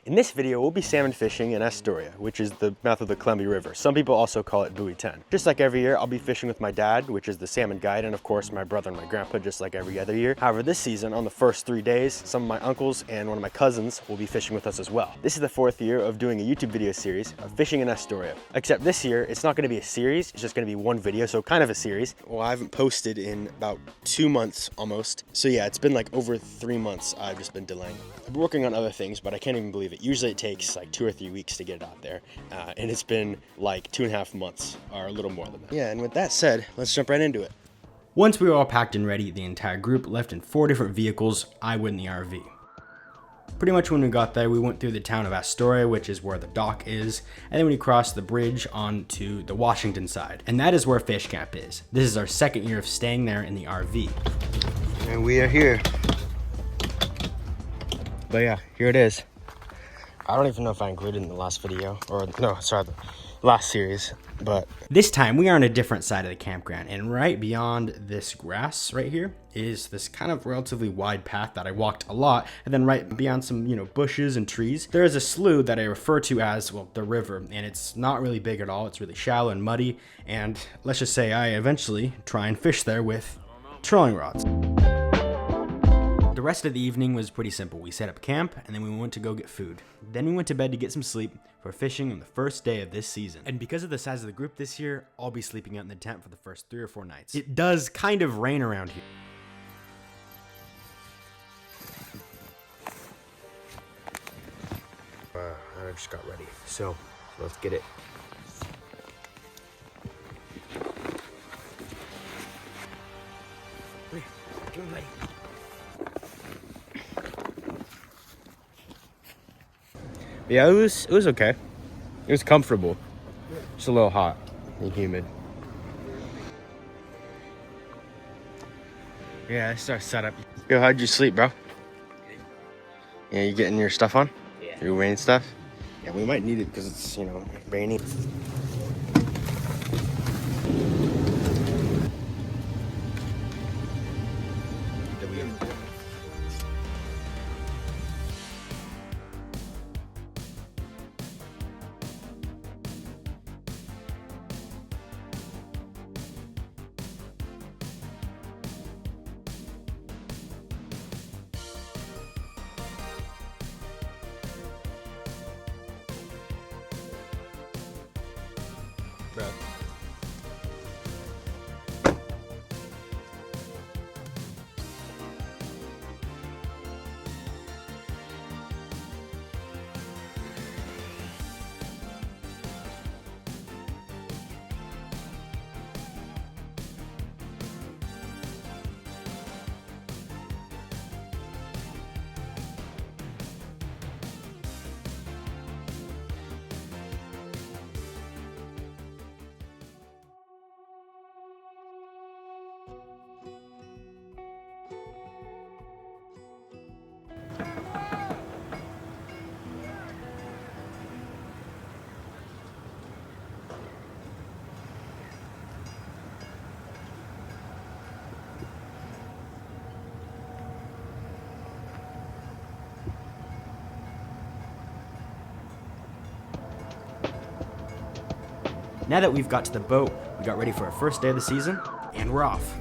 In this video, we'll be salmon fishing in Astoria, which is the mouth of the Columbia River. Some people also call it Buoy 10. Just like every year, I'll be fishing with my dad, which is the salmon guide, and of course my brother and my grandpa, just like every other year. However, this season, on the first 3 days, some of my uncles and one of my cousins will be fishing with us as well. This is the 4th year of doing a YouTube video series of fishing in Astoria. Except this year, it's not gonna be a series, it's just gonna be one video, so kind of a series. Well, I haven't posted in about 2 months almost. So yeah, it's been like over 3 months I've just been delaying. I've been working on other things, but I can't even believe it. Usually it takes like 2 or 3 weeks to get it out there. And it's been like 2.5 months or a little more than that. Yeah, and with that said, let's jump right into it. Once we were all packed and ready, the entire group left in 4 different vehicles. I went in the RV. Pretty much when we got there, we went through the town of Astoria, which is where the dock is, and then we crossed the bridge onto the Washington side, and that is where Fish Camp is. This is our 2nd year of staying there in the RV. And we are here. But yeah, here it is. I don't even know if I included it in the last video, or no, sorry, the last series, but this time we are on a different side of the campground, and right beyond this grass right here is this kind of relatively wide path that I walked a lot, and then right beyond some, bushes and trees, there is a slough that I refer to as, well, the river, and it's not really big at all. It's really shallow and muddy, and let's just say I eventually try and fish there with trolling rods. The rest of the evening was pretty simple. We set up camp, and then we went to go get food. Then we went to bed to get some sleep for fishing on the first day of this season. And because of the size of the group this year, I'll be sleeping out in the tent for the first 3 or 4 nights. It does kind of rain around here. I just got ready, so let's get it. Come here, buddy. yeah, it was okay. It was comfortable. Just a little hot and humid. Yeah, this is our setup. Yo, how'd you sleep, bro? Yeah, you getting your stuff on? Yeah. Your rain stuff? Yeah, we might need it because it's, rainy. Bro. Now that we've got to the boat, we got ready for our first day of the season, and we're off.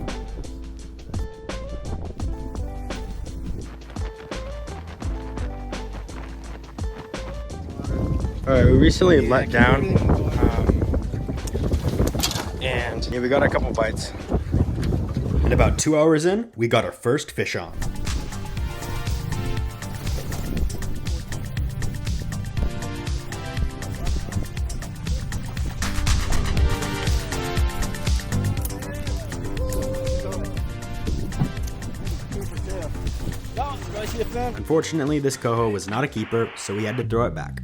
Alright, we recently let down, and yeah, we got a couple bites. And about 2 hours in, we got our first fish on. Unfortunately, this coho was not a keeper, so we had to throw it back.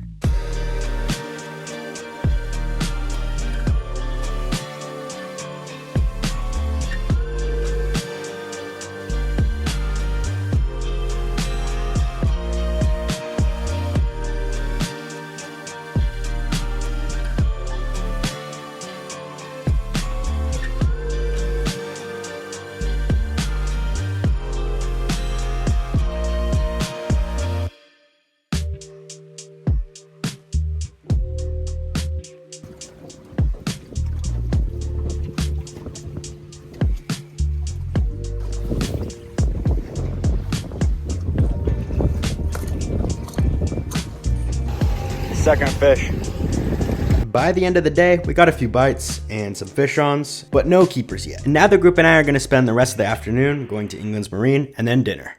second fish. By the end of the day, we got a few bites and some fish-ons, but no keepers yet. And now the group and I are going to spend the rest of the afternoon going to England's Marine and then dinner.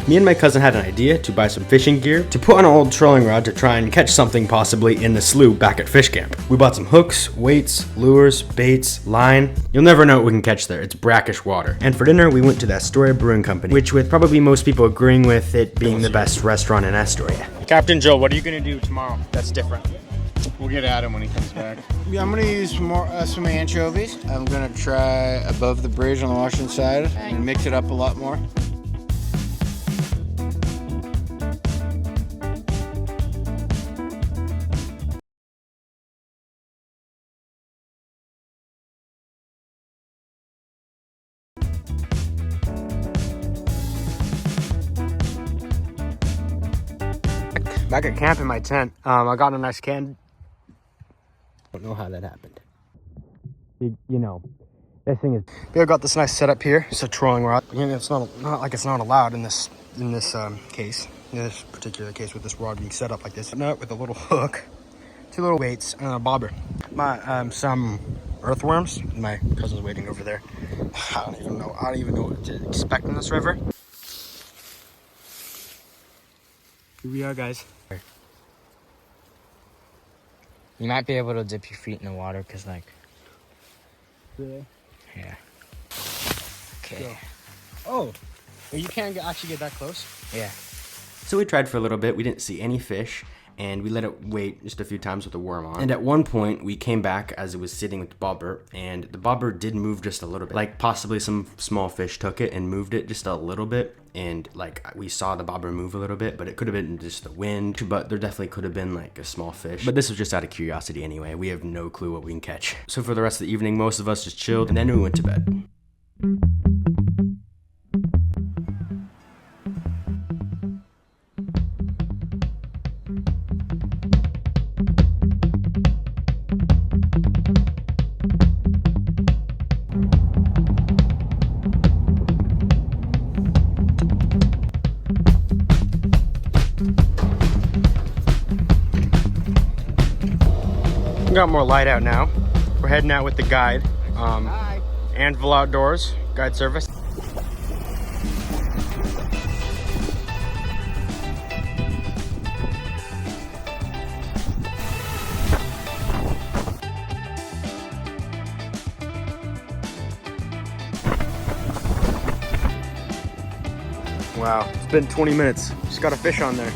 Me and my cousin had an idea to buy some fishing gear to put on an old trolling rod to try and catch something possibly in the slough back at fish camp. We bought some hooks, weights, lures, baits, line. You'll never know what we can catch there. It's brackish water. And for dinner, we went to the Astoria Brewing Company, which with probably most people agreeing with it being the best restaurant in Astoria. Captain Joe, what are you gonna do tomorrow that's different? We'll get Adam when he comes back. Yeah, I'm gonna use some anchovies. I'm gonna try above the bridge on the Washington side and mix it up a lot more. Back at camp in my tent, I got a nice can. Don't know how that happened. You know, this thing is. I got this nice setup here. It's a trolling rod. Again, it's not like it's not allowed in this case. In this particular case, with this rod being set up like this. No, with a little hook, 2 little weights, and a bobber. My some earthworms. My cousin's waiting over there. I don't even know what to expect in this river. Here we are, guys. You might be able to dip your feet in the water because, like... Really? Yeah. Okay. Oh, you can't actually get that close? Yeah. So we tried for a little bit. We didn't see any fish, and we let it wait just a few times with the worm on. And at one point, we came back as it was sitting with the bobber, and the bobber did move just a little bit. Like possibly some small fish took it and moved it just a little bit. And like we saw the bobber move a little bit, but it could have been just the wind, but there definitely could have been like a small fish. But this was just out of curiosity anyway. We have no clue what we can catch. So for the rest of the evening, most of us just chilled, and then we went to bed. We got more light out now. We're heading out with the guide. Anvil Outdoors, guide service. Wow, it's been 20 minutes. Just got a fish on there.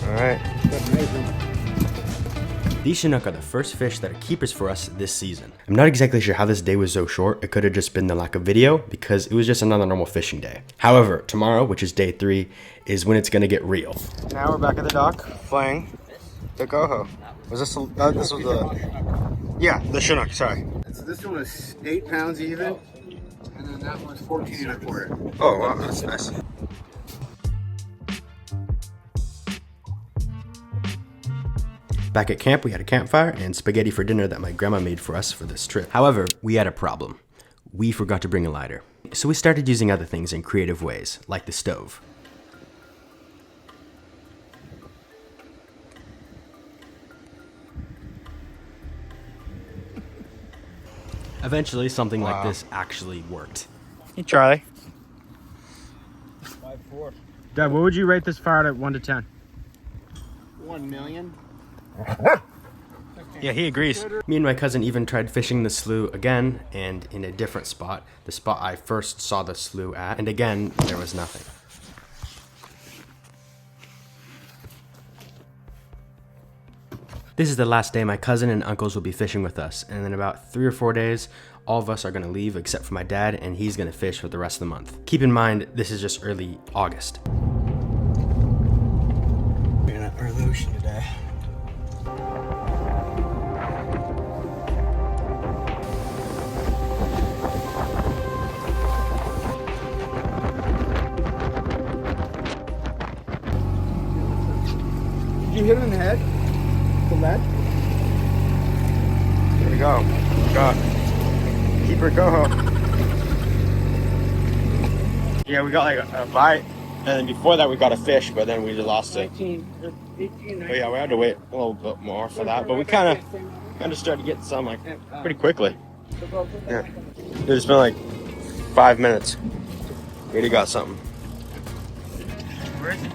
All right. These Chinook are the first fish that are keepers for us this season. I'm not exactly sure how this day was so short. It could have just been the lack of video because it was just another normal fishing day. However, tomorrow, which is day 3, is when it's gonna get real. Now we're back at the dock playing the Coho. Was this this was the Chinook, sorry. So this one was 8 pounds even, and then that one's 14 and a quarter. Oh wow, that's nice. Back at camp, we had a campfire and spaghetti for dinner that my grandma made for us for this trip. However, we had a problem. We forgot to bring a lighter. So we started using other things in creative ways, like the stove. Eventually, something like this actually worked. Hey, Charlie. 5'4". Dad, what would you rate this fire at 1 to 10? 1 million. Yeah, he agrees. Me and my cousin even tried fishing the slough again, and in a different spot. The spot I first saw the slough at, and again, there was nothing. This is the last day my cousin and uncles will be fishing with us, and in about 3 or 4 days, all of us are going to leave except for my dad, and he's going to fish for the rest of the month. Keep in mind, this is just early August. We're in an early ocean today. hit him in the head? The lead? Here we go. Got keeper Coho. Yeah, we got like a bite, and then before that we got a fish, but then we just lost it. But yeah, we had to wait a little bit more for that, but we kind of started getting some like pretty quickly. Yeah, it's been like 5 minutes. We already got something. Where is it?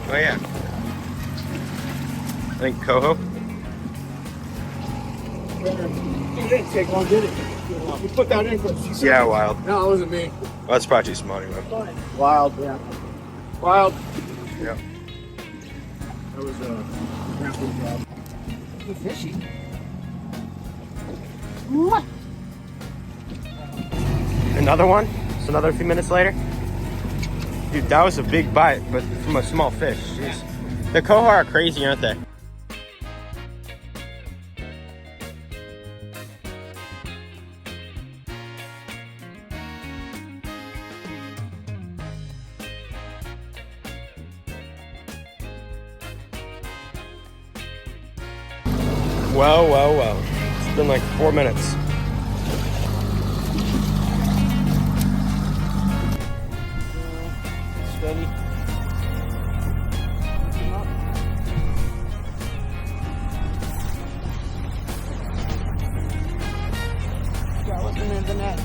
Oh yeah, I think Coho. You didn't take long, did it? You put that in for a few seconds. Yeah, wild. No, it wasn't me. Well, that's probably too small anyway. Wild, yeah. Wild. Yeah. That was a grappling job. Good fishy. What? Another one. It's another few minutes later. Dude, that was a big bite, but from a small fish. Jeez. The Coho are crazy, aren't they? Well. It's been like 4 minutes. Steady. Yeah, looking in the net.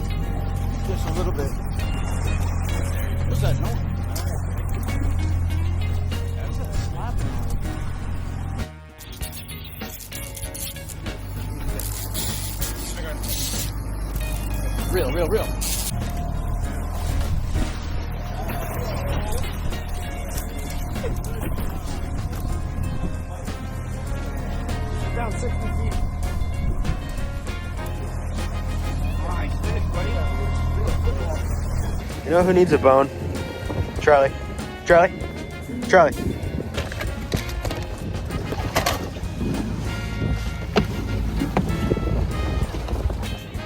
Just a little bit. What's that noise? That's a slapping noise. Real. Down 60 feet. Alright, finish, buddy. You know who needs a bone? Charlie. Charlie.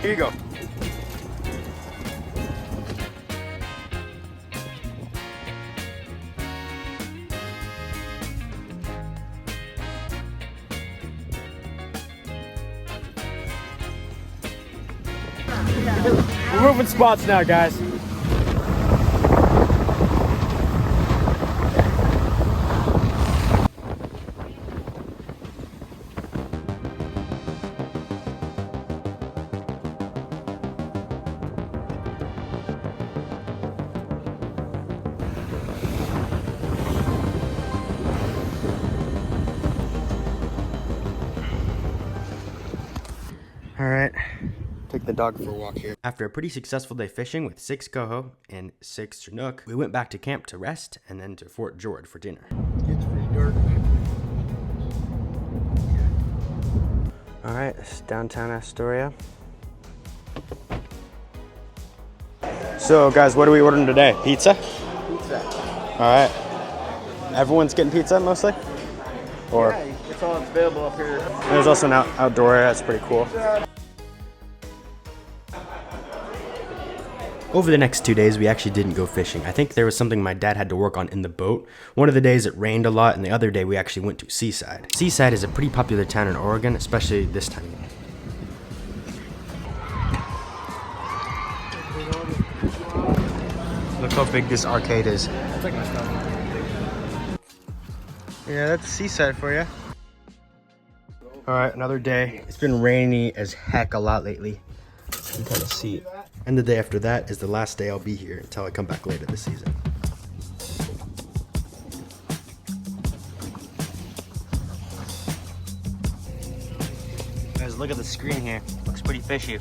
Here you go. We're moving spots now, guys. All right. Take the dog for a walk here. After a pretty successful day fishing with 6 Coho and 6 Chinook, we went back to camp to rest and then to Fort George for dinner. It's pretty dark. All right, it's downtown Astoria. So guys, what are we ordering today? Pizza? Pizza. All right. Everyone's getting pizza mostly? Or Yeah, it's all available up here. there's also an outdoor area, that's pretty cool. Over the next 2 days, we actually didn't go fishing. I think there was something my dad had to work on in the boat. One of the days it rained a lot, and the other day we actually went to Seaside. Seaside is a pretty popular town in Oregon, especially this time of year. Look how big this arcade is. Yeah, that's Seaside for you. All right, another day. It's been rainy as heck a lot lately. You can kind of see it. And the day after that is the last day I'll be here until I come back later this season. Guys, look at the screen here. Looks pretty fishy.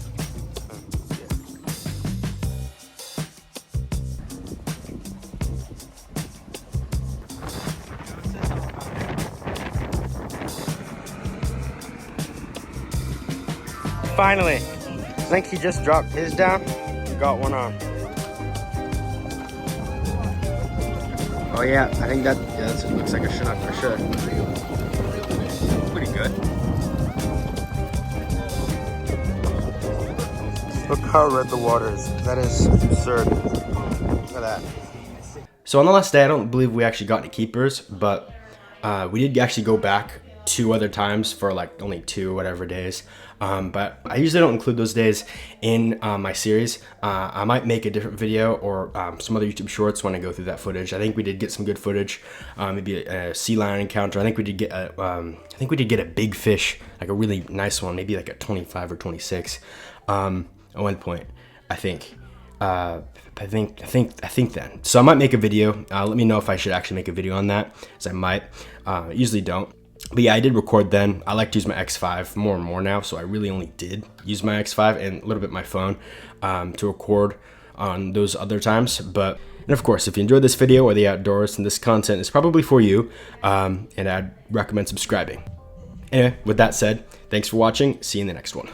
Finally, I think he just dropped his down. We got one on. Oh yeah, I think that it looks like a Chinook for sure. Pretty good. Look how red the water is. That is absurd. Look at that. So on the last day, I don't believe we actually got any keepers, but we did actually go back 2 other times for like only 2 whatever days. But I usually don't include those days in my series. I might make a different video or some other YouTube shorts when I go through that footage. I think we did get some good footage, maybe a sea lion encounter. I think we did get a big fish, like a really nice one, maybe like a 25 or 26 at one point. I think then. So I might make a video. Let me know if I should actually make a video on that, as I might. I usually don't. But yeah, I did record then. I like to use my X5 more and more now, so I really only did use my X5 and a little bit my phone to record on those other times. But, and of course, if you enjoyed this video or the outdoors, then this content is probably for you, and I'd recommend subscribing. Anyway, with that said, thanks for watching. See you in the next one.